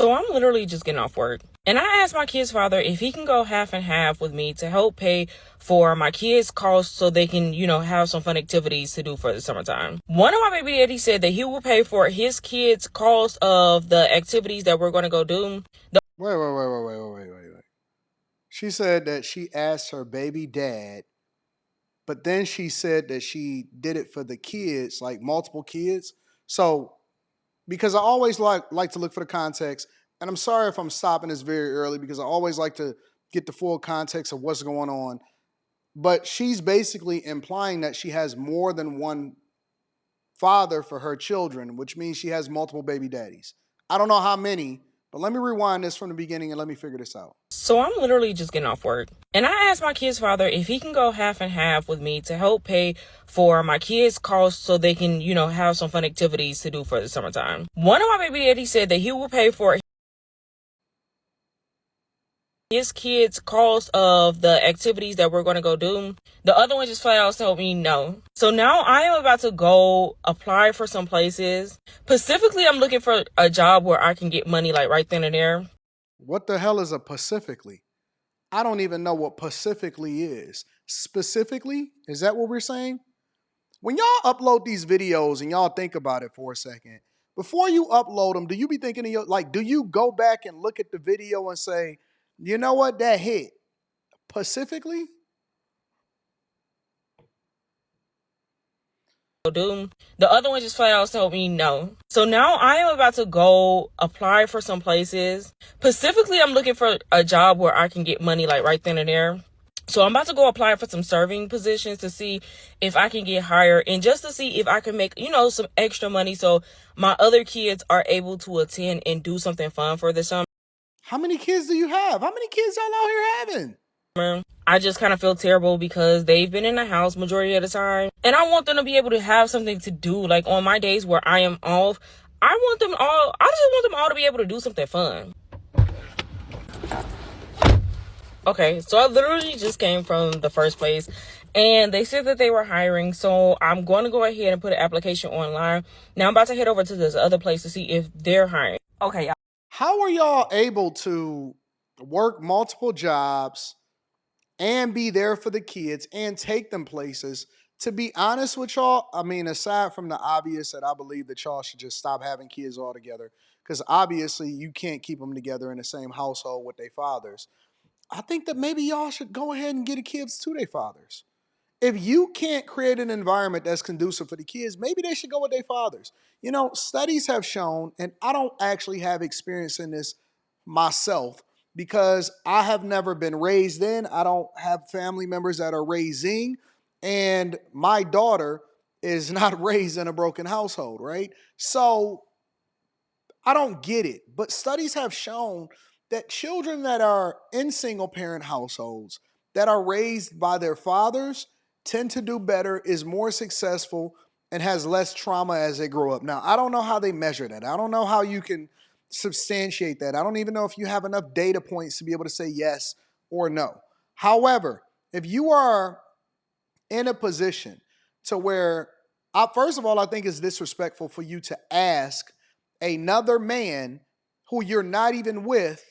So I'm literally just getting off work. And I asked my kid's father if he can go half and half with me to help pay for my kids' costs so they can, have some fun activities to do for the summertime. One of my baby daddies said that he will pay for his kids' cost of the activities that we're going to go do. Wait. She said that she asked her baby dad, but then she said that she did it for the kids, like multiple kids. So because I always like to look for the context, and I'm sorry if I'm stopping this very early because I always like to get the full context of what's going on. But she's basically implying that she has more than one father for her children, which means she has multiple baby daddies. I don't know how many, but let me rewind this from the beginning and let me figure this out. So I'm literally just getting off work. And I asked my kid's father if he can go half and half with me to help pay for my kids' costs so they can, have some fun activities to do for the summertime. One of my baby daddies said that he will pay for his kids' cost of the activities that we're going to go do. The other one just flat out told me no. So now I am about to go apply for some places. Specifically, I'm looking for a job where I can get money like right then and there. What the hell is a Pacifically? I don't even know what Pacifically is. Specifically, is that what we're saying? When y'all upload these videos and y'all think about it for a second, before you upload them, do you be thinking of do you go back and look at the video and say, you know what, that hit? Pacifically? Do. The other one just flat out told me no. So now I am about to go apply for some places. Specifically, I'm looking for a job where I can get money like right then and there. So I'm about to go apply for some serving positions to see if I can get hired and just to see if I can make, some extra money so my other kids are able to attend and do something fun for the summer. How many kids do you have? How many kids y'all out here having? I just kind of feel terrible because they've been in the house majority of the time. And I want them to be able to have something to do. Like on my days where I am off, I just want them all to be able to do something fun. Okay, so I literally just came from the first place and they said that they were hiring. So I'm going to go ahead and put an application online. Now I'm about to head over to this other place to see if they're hiring. Okay. How are y'all able to work multiple jobs and be there for the kids and take them places? To be honest with y'all, I mean, aside from the obvious that I believe that y'all should just stop having kids altogether, because obviously you can't keep them together in the same household with their fathers. I think that maybe y'all should go ahead and get the kids to their fathers. If you can't create an environment that's conducive for the kids, maybe they should go with their fathers. Studies have shown, and I don't actually have experience in this myself because I have never been raised in, I don't have family members that are raising, and my daughter is not raised in a broken household, right? So I don't get it. But studies have shown that children that are in single parent households that are raised by their fathers tend to do better, is more successful, and has less trauma as they grow up. Now, I don't know how they measure that. I don't know how you can substantiate that. I don't even know if you have enough data points to be able to say yes or no. However, if you are in a position to where, first of all, I think it's disrespectful for you to ask another man who you're not even with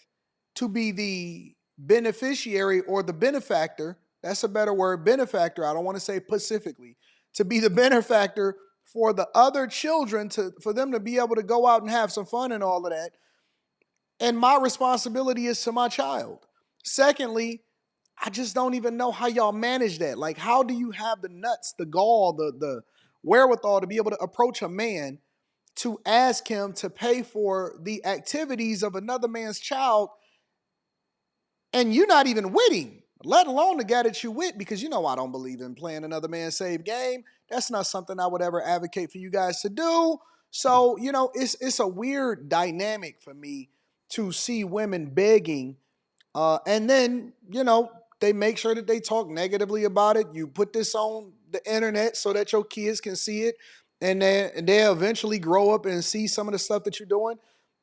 to be the beneficiary or the benefactor. That's a better word, benefactor. I don't want to say specifically. To be the benefactor for the other children, for them to be able to go out and have some fun and all of that. And my responsibility is to my child. Secondly, I just don't even know how y'all manage that. Like, how do you have the nuts, the gall, the wherewithal to be able to approach a man to ask him to pay for the activities of another man's child, and you're not even with him, let alone the guy that you with? Because I don't believe in playing another man's save game. That's not something I would ever advocate for you guys to do. So, it's a weird dynamic for me to see women begging, and then, they make sure that they talk negatively about it. You put this on the internet so that your kids can see it, and then they'll eventually grow up and see some of the stuff that you're doing.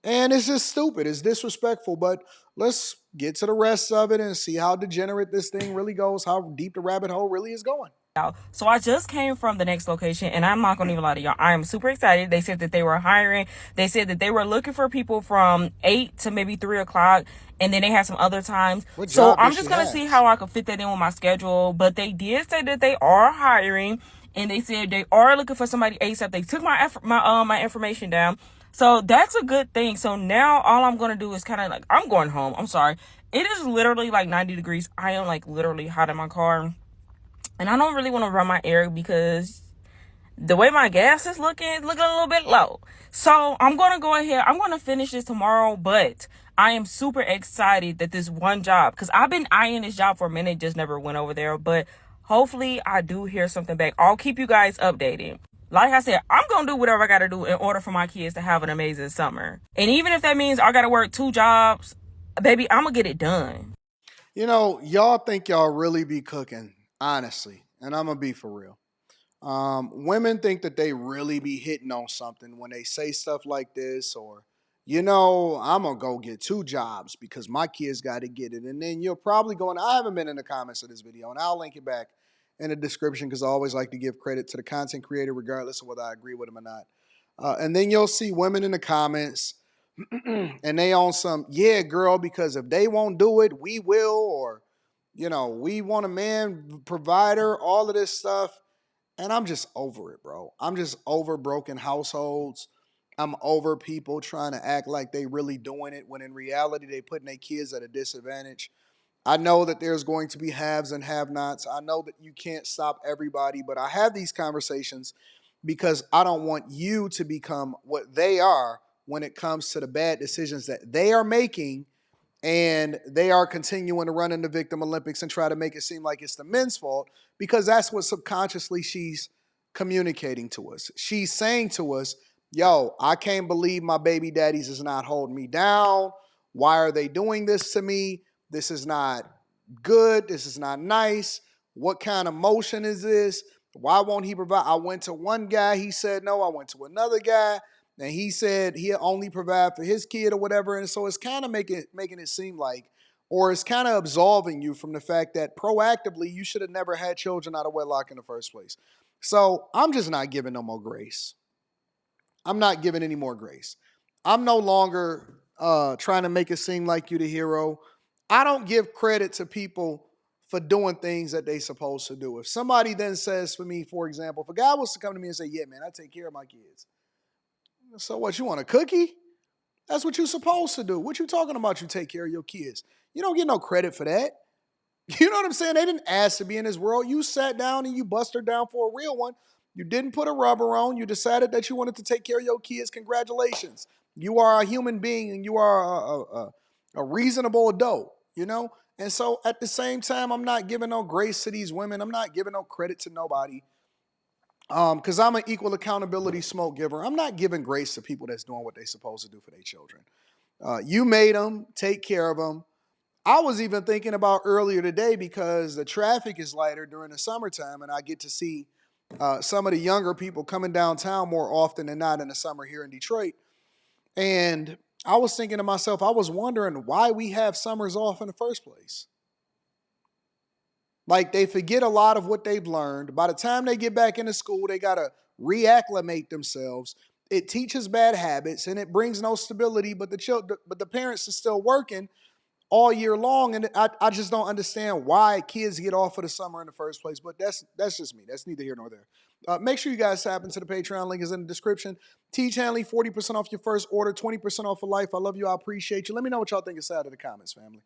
And it's just stupid. It's disrespectful. But let's get to the rest of it and see how degenerate this thing really goes, how deep the rabbit hole really is going. out. So I just came from the next location, and I'm not gonna even lie to y'all, I am super excited. They said that they were hiring. They said that they were looking for people from 8 to maybe 3 o'clock, and then they had some other times. What So job I'm does just she gonna see have? how I can fit that in with my schedule. But they did say that they are hiring, and they said they are looking for somebody ASAP. They took my information down. So that's a good thing. So now all I'm gonna do is kind of like, I'm going home. I'm sorry. It is literally like 90 degrees. I am like literally hot in my car. And I don't really want to run my air because the way my gas is looking, it's looking a little bit low. So I'm going to go ahead. I'm going to finish this tomorrow, but I am super excited that this one job, because I've been eyeing this job for a minute, just never went over there. But hopefully I do hear something back. I'll keep you guys updated. Like I said, I'm going to do whatever I got to do in order for my kids to have an amazing summer. And even if that means I got to work 2 jobs, baby, I'm going to get it done. Y'all think y'all really be cooking, honestly, and I'm gonna be for real. Women think that they really be hitting on something when they say stuff like this, or I'm gonna go get 2 jobs because my kids got to get it, and then you're probably going. I haven't been in the comments of this video, and I'll link it back in the description because I always like to give credit to the content creator, regardless of whether I agree with them or not. And then you'll see women in the comments and they on some, yeah, girl, because if they won't do it, we will, or we want a man provider, all of this stuff. And I'm just over it, bro. I'm just over broken households. I'm over people trying to act like they really doing it when in reality they putting their kids at a disadvantage. I know that there's going to be haves and have-nots. I know that you can't stop everybody, but I have these conversations because I don't want you to become what they are when it comes to the bad decisions that they are making, and they are continuing to run in the victim Olympics and try to make it seem like it's the men's fault, because that's what subconsciously she's communicating to us. She's saying to us, yo, I can't believe my baby daddies is not holding me down. Why are they doing this to me? This is not good. This is not nice. What kind of motion is this? Why won't he provide? I went to one guy, he said no. I went to another guy, and he said he'll only provide for his kid or whatever. And so it's kind of making it seem like, or it's kind of absolving you from the fact that proactively you should have never had children out of wedlock in the first place. So I'm just not giving no more grace. I'm not giving any more grace. I'm no longer trying to make it seem like you the hero. I don't give credit to people for doing things that they supposed to do. If somebody then says for me, for example, if a guy was to come to me and say, yeah, man, I take care of my kids. So what, you want a cookie? That's what you're supposed to do. What you talking about? You take care of your kids. You don't get no credit for that. You know what I'm saying? They didn't ask to be in this world. You sat down and you bust her down for a real one. You didn't put a rubber on. You decided that you wanted to take care of your kids. Congratulations. You are a human being and you are a reasonable adult. And so at the same time, I'm not giving no grace to these women. I'm not giving no credit to nobody. Because I'm an equal accountability smoke giver. I'm not giving grace to people that's doing what they're supposed to do for their children. You made them, take care of them. I was even thinking about earlier today because the traffic is lighter during the summertime, and I get to see some of the younger people coming downtown more often than not in the summer here in Detroit. And I was thinking to myself, I was wondering why we have summers off in the first place. Like, they forget a lot of what they've learned. By the time they get back into school, they got to reacclimate themselves. It teaches bad habits and it brings no stability, but the parents are still working all year long, and I just don't understand why kids get off for the summer in the first place. But that's just me. That's neither here nor there. Make sure you guys tap into the Patreon. Link is in the description. Teach Hanley, 40% off your first order, 20% off for life. I love you. I appreciate you. Let me know what y'all think inside of the comments, family.